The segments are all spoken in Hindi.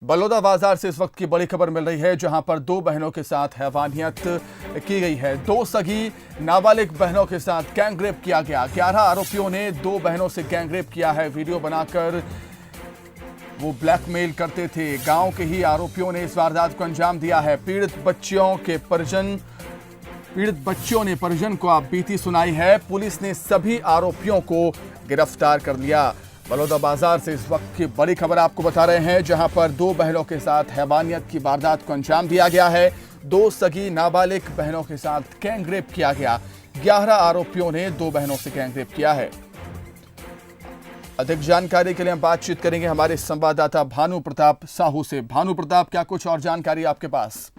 बलौदा बाजार से इस वक्त की बड़ी खबर मिल रही है, जहां पर दो बहनों के साथ हैवानियत की गई है। दो सगी नाबालिग बहनों के साथ गैंगरेप किया गया। 11 आरोपियों ने दो बहनों से गैंगरेप किया है। वीडियो बनाकर वो ब्लैकमेल करते थे। गांव के ही आरोपियों ने इस वारदात को अंजाम दिया है। पीड़ित बच्चियों ने परिजन को आप बीती सुनाई है। पुलिस ने सभी आरोपियों को गिरफ्तार कर लिया। बलौदा बाजार से इस वक्त की बड़ी खबर आपको बता रहे हैं, जहां पर दो बहनों के साथ हैवानियत की वारदात को अंजाम दिया गया है। दो सगी नाबालिग बहनों के साथ गैंगरेप किया गया। 11 आरोपियों ने दो बहनों से गैंगरेप किया है। अधिक जानकारी के लिए हम बातचीत करेंगे हमारे संवाददाता भानु प्रताप साहू से। भानु प्रताप, क्या कुछ और जानकारी आपके पास?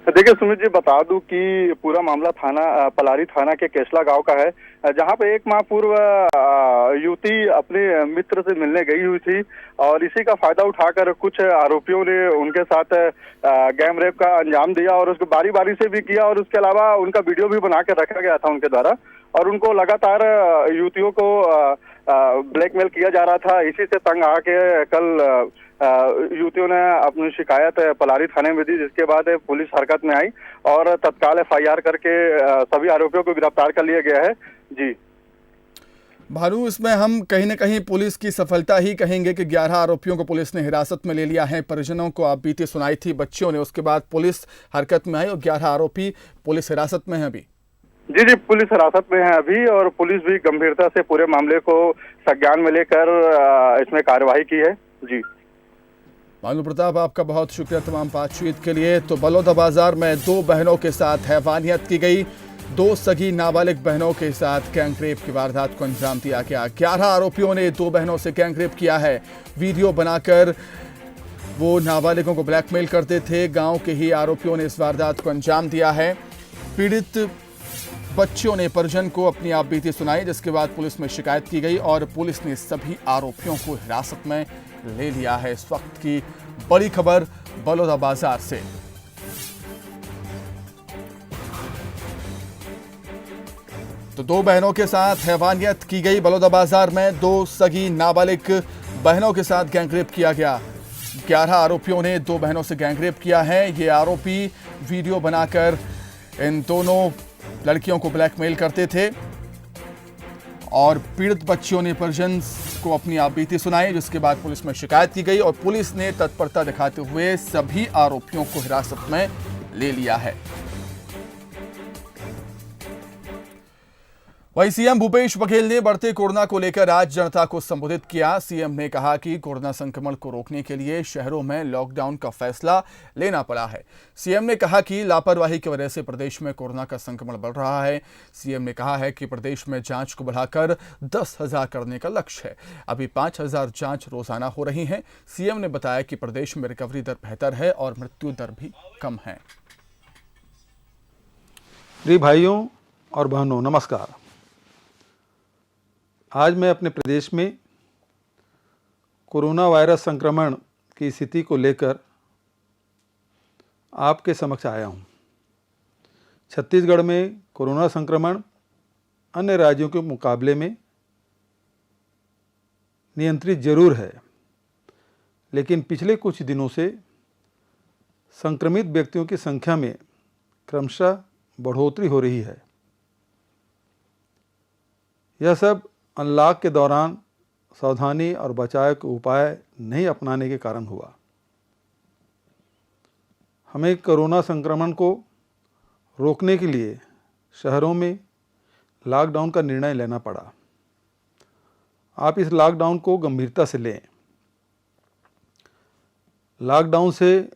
देखिए सुमित जी, बता दूं कि पूरा मामला पलारी थाना के केसला गांव का है, जहां पे एक माह पूर्व युवती अपने मित्र से मिलने गई हुई थी और इसी का फायदा उठाकर कुछ आरोपियों ने उनके साथ गैंग रेप का अंजाम दिया और उसको बारी बारी से भी किया और उसके अलावा उनका वीडियो भी बना के रखा गया था उनके द्वारा और उनको लगातार युवतियों को ब्लैकमेल किया जा रहा था। इसी से तंग आके कल युवतियों ने अपनी शिकायत पलारी थाने में दी, जिसके बाद पुलिस हरकत में आई और तत्काल एफआईआर करके सभी आरोपियों को गिरफ्तार कर लिया गया है। जी भानु, इसमें हम कहीं न कहीं पुलिस की सफलता ही कहेंगे कि 11 आरोपियों को पुलिस ने हिरासत में ले लिया है। परिजनों को आप बीती सुनाई थी बच्चियों ने, उसके बाद पुलिस हरकत में आई और 11 आरोपी पुलिस हिरासत में है अभी। जी, पुलिस हिरासत में है अभी और पुलिस भी गंभीरता से पूरे मामले को संज्ञान में लेकर इसमें कार्यवाही की है। जी भानु प्रताप, आपका बहुत शुक्रिया तमाम बातचीत के लिए। तो बलौदा बाजार में दो बहनों के साथ हैवानियत की गई। दो सगी नाबालिग बहनों के साथ गैंगरेप की वारदात को अंजाम दिया गया। 11 आरोपियों ने दो बहनों से गैंगरेप किया है। वीडियो बनाकर वो नाबालिगों को ब्लैकमेल करते थे। गांव के ही आरोपियों ने इस वारदात को अंजाम दिया है। पीड़ित बच्चियों ने परिजन को अपनी आप बीती सुनाई, जिसके बाद पुलिस में शिकायत की गई और पुलिस ने सभी आरोपियों को हिरासत में ले लिया है। इस वक्त की बड़ी खबर बलौदा बाजार से। तो दो बहनों के साथ हैवानियत की गई। बलौदा बाजार में दो सगी नाबालिग बहनों के साथ गैंगरेप किया गया। 11 आरोपियों ने दो बहनों से गैंगरेप किया है। ये आरोपी वीडियो बनाकर इन दोनों लड़कियों को ब्लैकमेल करते थे और पीड़ित बच्चियों ने परिजन को अपनी आप बीती सुनाई, जिसके बाद पुलिस में शिकायत की गई और पुलिस ने तत्परता दिखाते हुए सभी आरोपियों को हिरासत में ले लिया है। वहीं सीएम भूपेश बघेल ने बढ़ते कोरोना को लेकर आज जनता को संबोधित किया। सीएम ने कहा कि कोरोना संक्रमण को रोकने के लिए शहरों में लॉकडाउन का फैसला लेना पड़ा है। सीएम ने कहा कि लापरवाही की वजह से प्रदेश में कोरोना का संक्रमण बढ़ रहा है। सीएम ने कहा है कि प्रदेश में जांच को बढ़ाकर 10,000 करने का लक्ष्य है। अभी 5,000 जांच रोजाना हो रही हैं। सीएम ने बताया कि प्रदेश में रिकवरी दर बेहतर है और मृत्यु दर भी कम है। प्रिय भाइयों और बहनों, नमस्कार। आज मैं अपने प्रदेश में कोरोना वायरस संक्रमण की स्थिति को लेकर आपके समक्ष आया हूं। छत्तीसगढ़ में कोरोना संक्रमण अन्य राज्यों के मुकाबले में नियंत्रित जरूर है, लेकिन पिछले कुछ दिनों से संक्रमित व्यक्तियों की संख्या में क्रमशः बढ़ोतरी हो रही है। यह सब अनलॉक के दौरान सावधानी और बचाव के उपाय नहीं अपनाने के कारण हुआ। हमें कोरोना संक्रमण को रोकने के लिए शहरों में लॉकडाउन का निर्णय लेना पड़ा। आप इस लॉकडाउन को गंभीरता से लें। लॉकडाउन से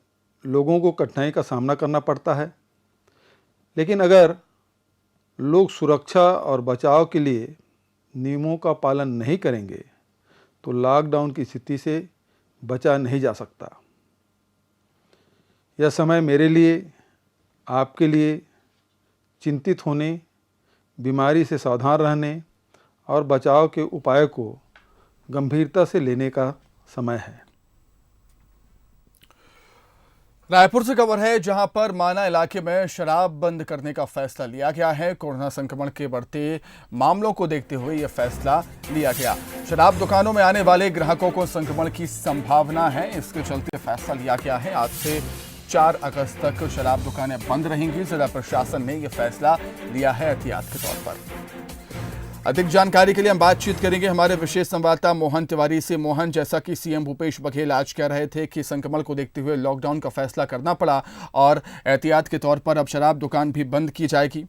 लोगों को कठिनाई का सामना करना पड़ता है, लेकिन अगर लोग सुरक्षा और बचाव के लिए नियमों का पालन नहीं करेंगे तो लॉकडाउन की स्थिति से बचा नहीं जा सकता। यह समय मेरे लिए, आपके लिए चिंतित होने, बीमारी से सावधान रहने और बचाव के उपायों को गंभीरता से लेने का समय है। रायपुर से खबर है जहां पर माना इलाके में शराब बंद करने का फैसला लिया गया है। कोरोना संक्रमण के बढ़ते मामलों को देखते हुए यह फैसला लिया गया। शराब दुकानों में आने वाले ग्राहकों को संक्रमण की संभावना है, इसके चलते फैसला लिया गया है। आज से 4 अगस्त तक शराब दुकानें बंद रहेंगी। जिला प्रशासन ने यह फैसला लिया है एहतियात के तौर पर। अधिक जानकारी के लिए हम बातचीत करेंगे हमारे विशेष संवाददाता मोहन तिवारी से। मोहन, जैसा कि सीएम भूपेश बघेल आज कह रहे थे कि संक्रमण को देखते हुए लॉकडाउन का फैसला करना पड़ा और एहतियात के तौर पर अब शराब दुकान भी बंद की जाएगी।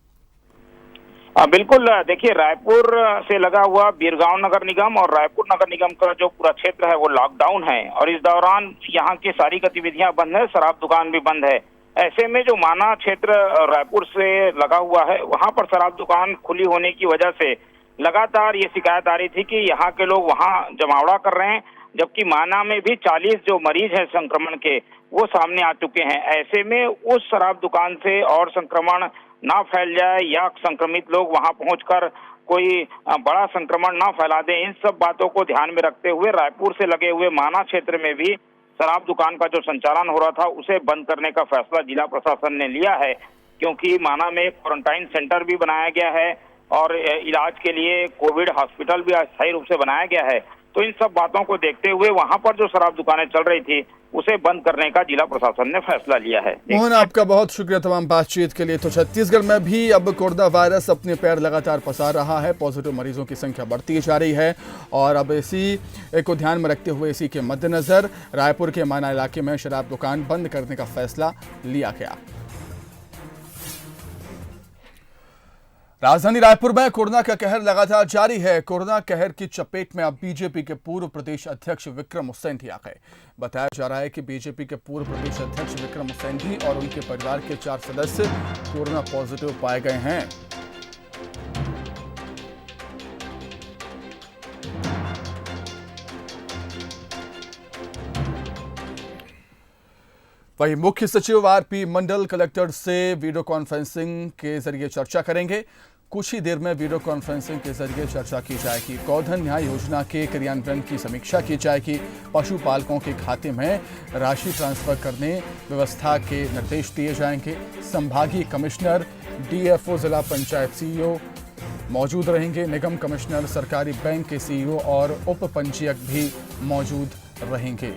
बिल्कुल, देखिए रायपुर से लगा हुआ बीरगांव नगर निगम और रायपुर नगर निगम का जो पूरा क्षेत्र है वो लॉकडाउन है और इस दौरान यहाँ की सारी गतिविधियां बंद है, शराब दुकान भी बंद है। ऐसे में जो माना क्षेत्र रायपुर से लगा हुआ है वहां पर शराब दुकान खुली होने की वजह से लगातार ये शिकायत आ रही थी कि यहाँ के लोग वहाँ जमावड़ा कर रहे हैं, जबकि माना में भी 40 जो मरीज हैं संक्रमण के वो सामने आ चुके हैं। ऐसे में उस शराब दुकान से और संक्रमण ना फैल जाए या संक्रमित लोग वहां पहुंचकर कोई बड़ा संक्रमण ना फैला दें, इन सब बातों को ध्यान में रखते हुए रायपुर से लगे हुए माना क्षेत्र में भी शराब दुकान का जो संचालन हो रहा था उसे बंद करने का फैसला जिला प्रशासन ने लिया है, क्योंकि माना में क्वारंटाइन सेंटर भी बनाया गया है और इलाज के लिए कोविड हॉस्पिटल भी अस्थायी रूप से बनाया गया है। तो इन सब बातों को देखते हुए वहां पर जो शराब दुकानें चल रही थी उसे बंद करने का जिला प्रशासन ने फैसला लिया है। मोहन, आपका बहुत शुक्रिया तमाम बातचीत के लिए। तो छत्तीसगढ़ में भी अब कोरोना वायरस अपने पैर लगातार पसार रहा है। पॉजिटिव मरीजों की संख्या बढ़ती जा रही है और अब इसी को ध्यान में रखते हुए इसी के मद्देनजर रायपुर के माना इलाके में शराब दुकान बंद करने का फैसला लिया गया। राजधानी रायपुर में कोरोना का कहर लगातार जारी है। कोरोना कहर की चपेट में अब बीजेपी के पूर्व प्रदेश अध्यक्ष विक्रम उसेंडी आ गए। बताया जा रहा है कि बीजेपी के पूर्व प्रदेश अध्यक्ष विक्रम उसेंडी और उनके परिवार के 4 सदस्य कोरोना पॉजिटिव पाए गए हैं। वहीं मुख्य सचिव आरपी मंडल कलेक्टर से वीडियो कॉन्फ्रेंसिंग के जरिए चर्चा करेंगे। कुछ ही देर में वीडियो कॉन्फ्रेंसिंग के जरिए चर्चा की जाएगी। गोधन न्याय योजना के क्रियान्वयन की समीक्षा की जाएगी। पशुपालकों के खाते में राशि ट्रांसफर करने व्यवस्था के निर्देश दिए जाएंगे। संभागीय कमिश्नर, डीएफओ, जिला पंचायत सीईओ मौजूद रहेंगे। निगम कमिश्नर, सरकारी बैंक के सीईओ और उप पंजीयक भी मौजूद रहेंगे।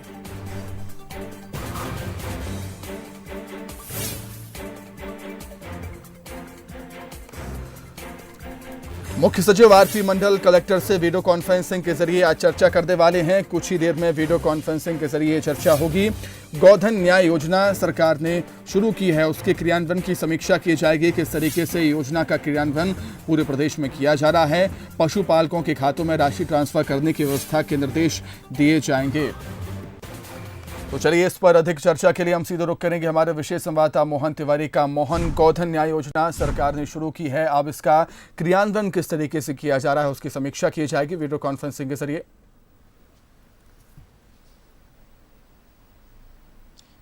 मुख्य सचिव आरपी मंडल कलेक्टर से वीडियो कॉन्फ्रेंसिंग के जरिए आज चर्चा करने वाले हैं। कुछ ही देर में वीडियो कॉन्फ्रेंसिंग के जरिए चर्चा होगी। गोधन न्याय योजना सरकार ने शुरू की है, उसके क्रियान्वयन की समीक्षा की जाएगी। किस तरीके से योजना का क्रियान्वयन पूरे प्रदेश में किया जा रहा है। पशुपालकों के खातों में राशि ट्रांसफर करने की व्यवस्था के निर्देश दिए जाएंगे। तो चलिए इस पर अधिक चर्चा के लिए हम सीधे रुख करेंगे हमारे विशेष संवाददाता मोहन तिवारी का। मोहन, गोधन न्याय योजना सरकार ने शुरू की है, अब इसका क्रियान्वयन किस तरीके से किया जा रहा है उसकी समीक्षा की जाएगी वीडियो कॉन्फ्रेंसिंग के जरिए।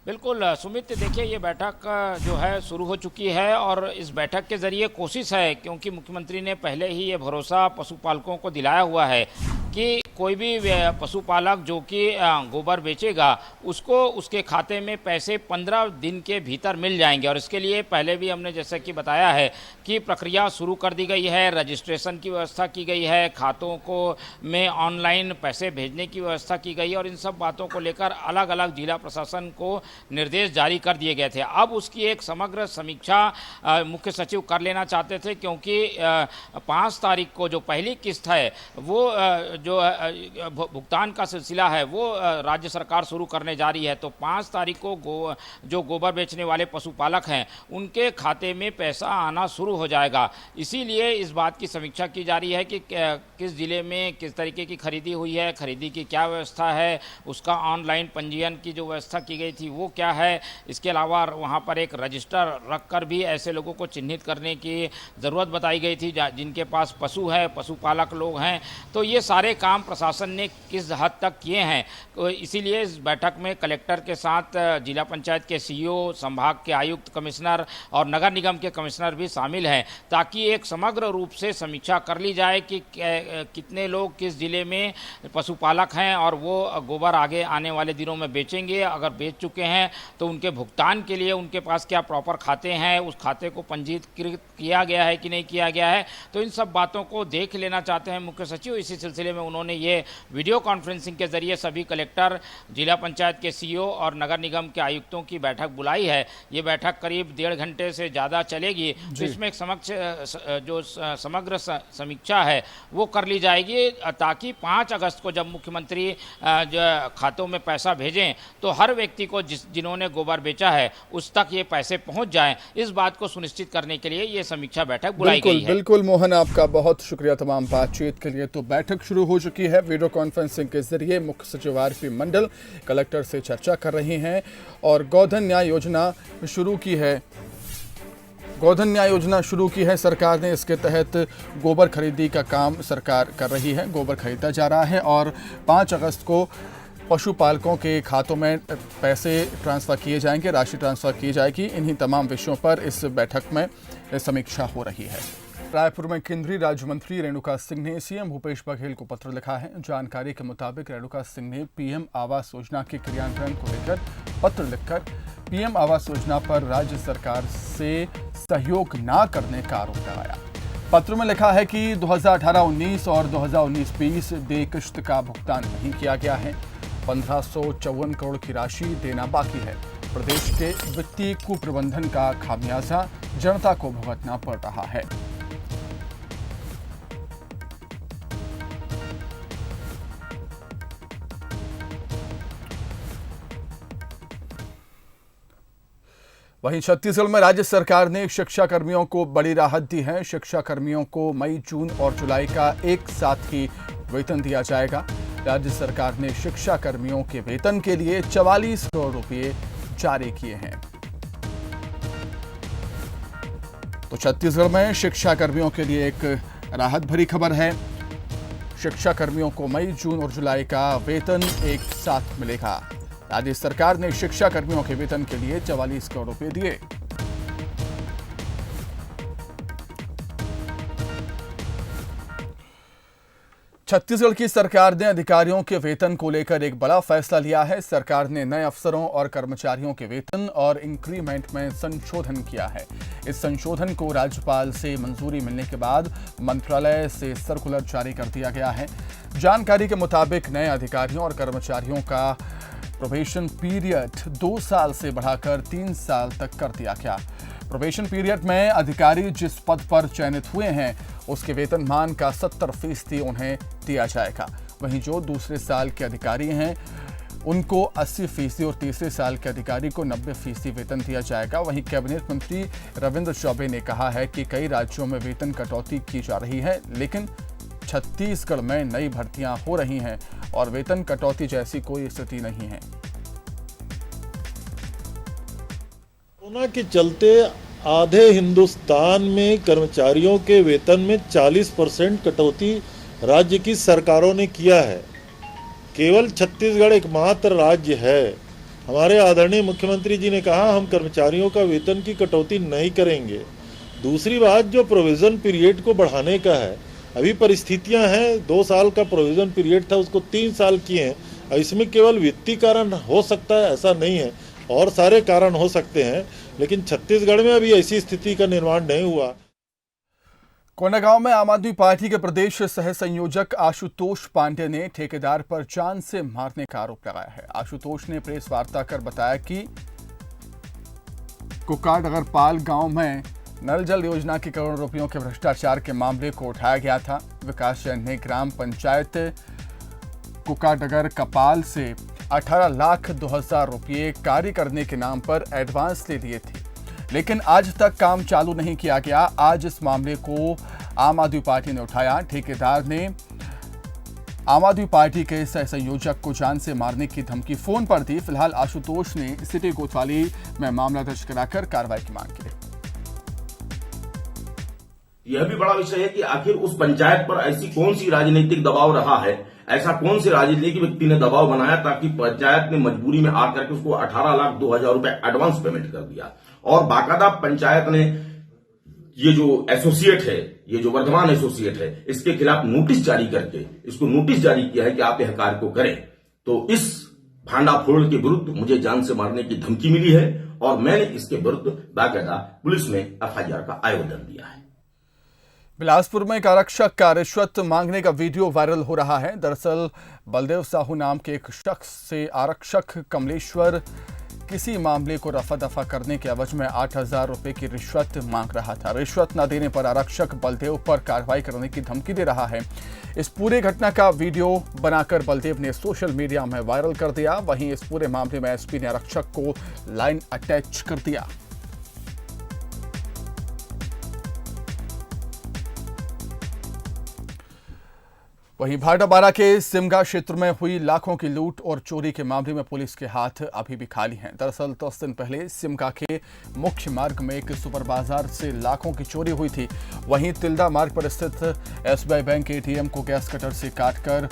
बिल्कुल सुमित, देखिए ये बैठक जो है शुरू हो चुकी है और इस बैठक के जरिए कोशिश है, क्योंकि मुख्यमंत्री ने पहले ही ये भरोसा पशुपालकों को दिलाया हुआ है कि कोई भी पशुपालक जो कि गोबर बेचेगा उसको उसके खाते में पैसे 15 दिन के भीतर मिल जाएंगे। और इसके लिए पहले भी हमने जैसे कि बताया है कि प्रक्रिया शुरू कर दी गई है, रजिस्ट्रेशन की व्यवस्था की गई है, खातों को में ऑनलाइन पैसे भेजने की व्यवस्था की गई है और इन सब बातों को लेकर अलग अलग जिला प्रशासन को निर्देश जारी कर दिए गए थे। अब उसकी एक समग्र समीक्षा मुख्य सचिव कर लेना चाहते थे, क्योंकि 5 तारीख को जो पहली किस्त है वो जो भुगतान का सिलसिला है वो राज्य सरकार शुरू करने जा रही है। तो 5 तारीख को जो गोबर बेचने वाले पशुपालक हैं उनके खाते में पैसा आना शुरू हो जाएगा। इसीलिए इस बात की समीक्षा की जा रही है कि किस जिले में किस तरीके की खरीदी हुई है, खरीदी की क्या व्यवस्था है, उसका ऑनलाइन पंजीयन की जो व्यवस्था की गई थी वो क्या है। इसके अलावा वहाँ पर एक रजिस्टर रखकर भी ऐसे लोगों को चिन्हित करने की ज़रूरत बताई गई थी जिनके पास पशु है, पशुपालक लोग हैं। तो ये सारे काम प्रशासन ने किस हद तक किए हैं। तो इसीलिए इस बैठक में कलेक्टर के साथ जिला पंचायत के सीईओ, संभाग के आयुक्त, कमिश्नर और नगर निगम के कमिश्नर भी शामिल हैं, ताकि एक समग्र रूप से समीक्षा कर ली जाए कि कितने लोग किस जिले में पशुपालक हैं और वो गोबर आगे आने वाले दिनों में बेचेंगे। अगर बेच चुके हैं तो उनके भुगतान के लिए उनके पास क्या प्रॉपर खाते हैं, उस खाते को पंजीकृत किया गया है कि नहीं किया गया है। तो इन सब बातों को देख लेना चाहते हैं मुख्य सचिव। इसी सिलसिले में उन्होंने ये वीडियो कॉन्फ्रेंसिंग के जरिए सभी कलेक्टर, जिला पंचायत के सीईओ और नगर निगम के आयुक्तों की बैठक बुलाई है। ये बैठक करीब 1.5 घंटे से ज़्यादा चलेगी। तो इसमें एक समग्र समीक्षा है वो कर ली जाएगी, ताकि 5 अगस्त को जब मुख्यमंत्री खातों में पैसा भेजें तो हर व्यक्ति को जिन्होंने गोबर बेचा है उस तक ये पैसे पहुंच जाएं। इस बात को सुनिश्चित करने के लिए ये समीक्षा बैठक बुलाई गई है। बिल्कुल मोहन, आपका बहुत शुक्रिया तमाम बातचीत के लिए। तो बैठक शुरू हो चुकी है। वीडियो कॉन्फ्रेंसिंग के जरिए मुख्य सचिव आरपी मंडल कलेक्टर से चर्चा कर रही हैं और गोधन न्याय योजना शुरू की है। गोधन न्याय योजना शुरू की है सरकार ने। इसके तहत गोबर खरीदी का काम सरकार कर रही है। गोबर खरीदा जा रहा है और 5 अगस्त को पशुपालकों के खातों में पैसे ट्रांसफ़र किए जाएंगे, राशि ट्रांसफ़र की जाएगी। इन्हीं तमाम विषयों पर इस बैठक में समीक्षा हो रही है। रायपुर में केंद्रीय राज्य मंत्री रेणुका सिंह ने सीएम भूपेश बघेल को पत्र लिखा है। जानकारी के मुताबिक रेणुका सिंह ने पीएम आवास योजना के क्रियान्वयन को लेकर पत्र लिखकर पीएम आवास योजना पर राज्य सरकार से सहयोग न करने का आरोप लगाया। पत्र में लिखा है कि 2018-19 और 2019-20 देय किश्त का भुगतान नहीं किया गया है। 1554 करोड़ की राशि देना बाकी है। प्रदेश के वित्तीय कुप्रबंधन का खामियाजा जनता को भुगतना पड़ रहा है। वहीं छत्तीसगढ़ में राज्य सरकार ने शिक्षा कर्मियों को बड़ी राहत दी है। शिक्षा कर्मियों को मई, जून और जुलाई का एक साथ ही वेतन दिया जाएगा। राज्य सरकार ने शिक्षा कर्मियों के वेतन के लिए 44 करोड़ रुपए जारी किए हैं। तो छत्तीसगढ़ में शिक्षा कर्मियों के लिए एक राहत भरी खबर है। शिक्षा कर्मियों को मई, जून और जुलाई का वेतन एक साथ मिलेगा। राज्य सरकार ने शिक्षा कर्मियों के वेतन के लिए 44 करोड़ रुपए दिए। छत्तीसगढ़ की सरकार ने अधिकारियों के वेतन को लेकर एक बड़ा फैसला लिया है। सरकार ने नए अफसरों और कर्मचारियों के वेतन और इंक्रीमेंट में संशोधन किया है। इस संशोधन को राज्यपाल से मंजूरी मिलने के बाद मंत्रालय से सर्कुलर जारी कर दिया गया है। जानकारी के मुताबिक नए अधिकारियों और कर्मचारियों का प्रोबेशन पीरियड 2 साल से बढ़ाकर 3 साल तक कर दिया गया। प्रोबेशन पीरियड में अधिकारी जिस पद पर चयनित हुए हैं उसके वेतनमान का 70% उन्हें दिया जाएगा। वहीं जो दूसरे साल के अधिकारी हैं उनको 80% और तीसरे साल के अधिकारी को 90% वेतन दिया जाएगा। वहीं कैबिनेट मंत्री रविंद्र चौबे ने कहा है कि कई राज्यों में वेतन कटौती की जा रही है, लेकिन छत्तीसगढ़ में नई भर्तियां हो रही हैं और वेतन कटौती जैसी कोई स्थिति नहीं है। कोरोना के चलते आधे हिंदुस्तान में कर्मचारियों के वेतन में 40% कटौती राज्य की सरकारों ने किया है। केवल छत्तीसगढ़ एकमात्र राज्य है। हमारे आदरणीय मुख्यमंत्री जी ने कहा हम कर्मचारियों का वेतन की कटौती नहीं करेंगे। दूसरी बात जो प्रोविजन पीरियड को बढ़ाने का है, अभी परिस्थितियां हैं 2 साल का प्रोविजन पीरियड था उसको 3 साल किए हैं। इसमें केवल वित्तीय कारण हो सकता है ऐसा नहीं है, और सारे कारण हो सकते हैं, लेकिन छत्तीसगढ़ में अभी ऐसी स्थिति का निर्माण नहीं हुआ। कोंडागांव में आम आदमी पार्टी के प्रदेश सह संयोजक आशुतोष पांडे ने ठेकेदार पर जान से मारने का आरोप लगाया है। आशुतोष ने प्रेस वार्ता कर बताया कि कुकाडगरपाल गांव में नल जल योजना के करोड़ों रुपयों के भ्रष्टाचार के मामले को उठाया गया था। विकास जैन ने ग्राम पंचायत कुकाडगर कपाल से 18,02,000 रुपये कार्य करने के नाम पर एडवांस ले लिए थे, लेकिन आज तक काम चालू नहीं किया गया। आज इस मामले को आम आदमी पार्टी ने उठाया। ठेकेदार ने आम आदमी पार्टी के सह संयोजक को जान से मारने की धमकी फोन पर दी। फिलहाल आशुतोष ने सिटी कोतवाली में मामला दर्ज कराकर कार्रवाई की मांग की। यह भी बड़ा विषय है कि आखिर उस पंचायत पर ऐसी कौन सी राजनीतिक दबाव रहा है ऐसा कौन से राजनीतिक व्यक्ति ने दबाव बनाया ताकि पंचायत ने मजबूरी में आकर के उसको 18,02,000 रुपए एडवांस पेमेंट कर दिया। और बाकायदा पंचायत ने ये जो एसोसिएट है, ये जो वर्धमान एसोसिएट है, इसके खिलाफ नोटिस जारी करके इसको नोटिस जारी किया है कि आप यह कार्य को करें। तो इस भांडाफोड़ के विरुद्ध मुझे जान से मारने की धमकी मिली है और मैंने इसके विरुद्ध बाकायदा पुलिस में एफआईआर का आवेदन दिया है। बिलासपुर में एक आरक्षक का रिश्वत मांगने का वीडियो वायरल हो रहा है। दरअसल बलदेव साहू नाम के एक शख्स से आरक्षक कमलेश्वर किसी मामले को रफा दफा करने के एवज में 8,000 रुपए की रिश्वत मांग रहा था। रिश्वत न देने पर आरक्षक बलदेव पर कार्रवाई करने की धमकी दे रहा है। इस पूरे घटना का वीडियो बनाकर बलदेव ने सोशल मीडिया में वायरल कर दिया। वहीं इस पूरे मामले में एसपी ने आरक्षक को लाइन अटैच कर दिया। वहीं भाटापारा के सिमगा क्षेत्र में हुई लाखों की लूट और चोरी के मामले में पुलिस के हाथ अभी भी खाली हैं। दरअसल 10 दिन पहले सिमगा के मुख्य मार्ग में एक सुपर बाजार से लाखों की चोरी हुई थी। वहीं तिल्दा मार्ग पर स्थित एसबीआई बैंक एटीएम को गैस कटर से काटकर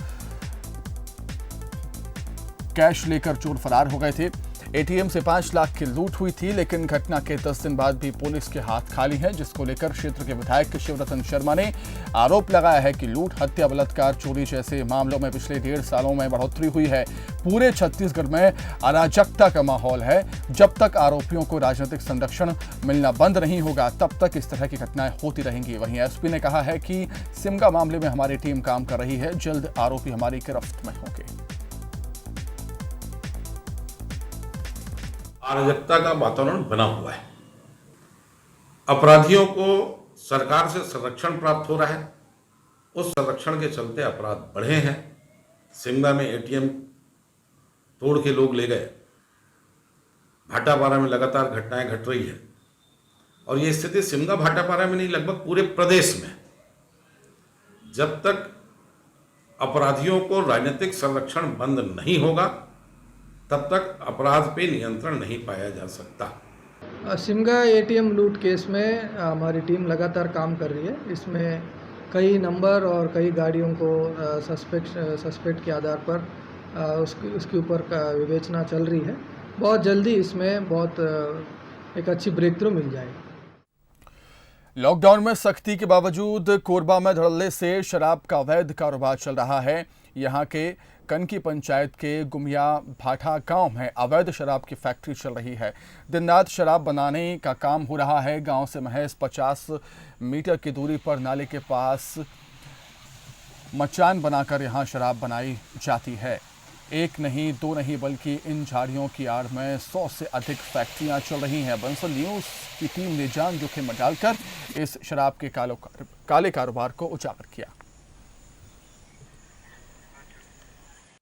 कैश लेकर चोर फरार हो गए थे। एटीएम से 5 लाख की लूट हुई थी, लेकिन घटना के 10 दिन बाद भी पुलिस के हाथ खाली हैं, जिसको लेकर क्षेत्र के विधायक शिवरतन शर्मा ने आरोप लगाया है कि लूट, हत्या, बलात्कार, चोरी जैसे मामलों में पिछले 1.5 सालों में बढ़ोतरी हुई है। पूरे छत्तीसगढ़ में अराजकता का माहौल है। जब तक आरोपियों को राजनीतिक संरक्षण मिलना बंद नहीं होगा, तब तक इस तरह की घटनाएं होती रहेंगी। वहीं एसपी ने कहा है कि सिमगा मामले में हमारी टीम काम कर रही है, जल्द आरोपी हमारी गिरफ्त में होंगे। अराजकता का वातावरण बना हुआ है। अपराधियों को सरकार से संरक्षण प्राप्त हो रहा है। उस संरक्षण के चलते अपराध बढ़े हैं। सिमगा में एटीएम तोड़ के लोग ले गए। भाटापारा में लगातार घटनाएं घट रही है और ये स्थिति सिमगा भाटापारा में नहीं, लगभग पूरे प्रदेश में। जब तक अपराधियों को राजनीतिक संरक्षण बंद नहीं होगा, तब तक अपराध पे नियंत्रण नहीं पाया जा सकता। सिमगा एटीएम लूट केस में हमारी टीम लगातार काम कर रही है। इसमें कई नंबर और कई गाड़ियों को सस्पेक्ट के आधार पर उसके ऊपर विवेचना चल रही है। बहुत जल्दी इसमें बहुत एक अच्छी ब्रेक थ्रू मिल जाएगी। लॉकडाउन में सख्ती के बावजूद कोरबा में धड़ल्ले से शराब का अवैध कारोबार चल रहा है। यहाँ के कनकी पंचायत के गुमिया भाटा गांव में अवैध शराब की फैक्ट्री चल रही है। दिन रात शराब बनाने का काम हो रहा है। गांव से महज 50 मीटर की दूरी पर नाले के पास मचान बनाकर यहां शराब बनाई जाती है। एक नहीं, दो नहीं, बल्कि इन झाड़ियों की आड़ में 100 से अधिक फैक्ट्रियां चल रही हैं। बंसल न्यूज़ की टीम ने जान जोखिम में डालकर इस शराब के काले कारोबार को उजागर किया।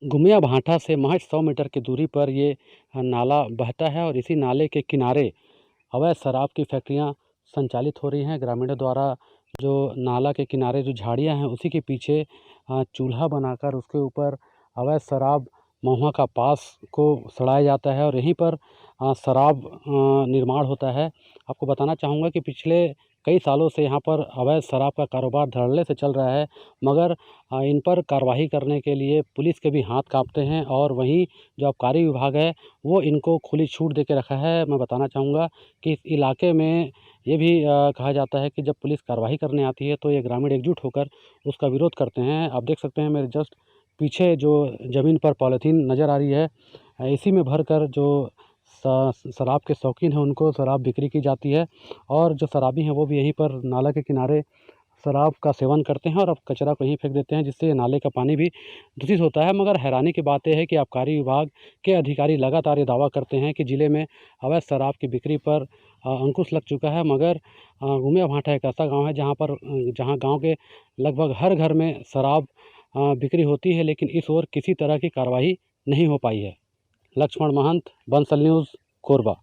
गुमिया भाटा से महज 100 मीटर की दूरी पर ये नाला बहता है और इसी नाले के किनारे अवैध शराब की फैक्ट्रियां संचालित हो रही हैं। ग्रामीणों द्वारा जो नाला के किनारे जो झाड़ियां हैं, उसी के पीछे चूल्हा बनाकर उसके ऊपर अवैध शराब महुआ का पास को सड़ाया जाता है और यहीं पर शराब निर्माण होता है। आपको बताना चाहूँगा कि पिछले कई सालों से यहाँ पर अवैध शराब का कारोबार धड़ल्ले से चल रहा है, मगर इन पर कार्रवाई करने के लिए पुलिस के भी हाथ कांपते हैं और वहीं जो आबकारी विभाग है वो इनको खुली छूट दे के रखा है। मैं बताना चाहूँगा कि इस इलाके में ये भी कहा जाता है कि जब पुलिस कार्रवाई करने आती है तो ये ग्रामीण एकजुट होकर उसका विरोध करते हैं। आप देख सकते हैं मेरे जस्ट पीछे जो ज़मीन पर पॉलीथीन नज़र आ रही है, इसी में भरकर जो शराब के शौकीन हैं उनको शराब बिक्री की जाती है और जो शराबी हैं वो भी यहीं पर नाला के किनारे शराब का सेवन करते हैं और अब कचरा को यहीं फेंक देते हैं, जिससे नाले का पानी भी दूषित होता है। मगर हैरानी की बात यह है कि आबकारी विभाग के अधिकारी लगातार ये दावा करते हैं कि ज़िले में अवैध शराब की बिक्री पर अंकुश लग चुका है, मगर गुमिया भाटा एक ऐसा गाँव है जहाँ गाँव के लगभग हर घर में शराब बिक्री होती है, लेकिन इस ओर किसी तरह की कार्रवाई नहीं हो पाई है। लक्ष्मण महंत, बंसल न्यूज़, कोरबा।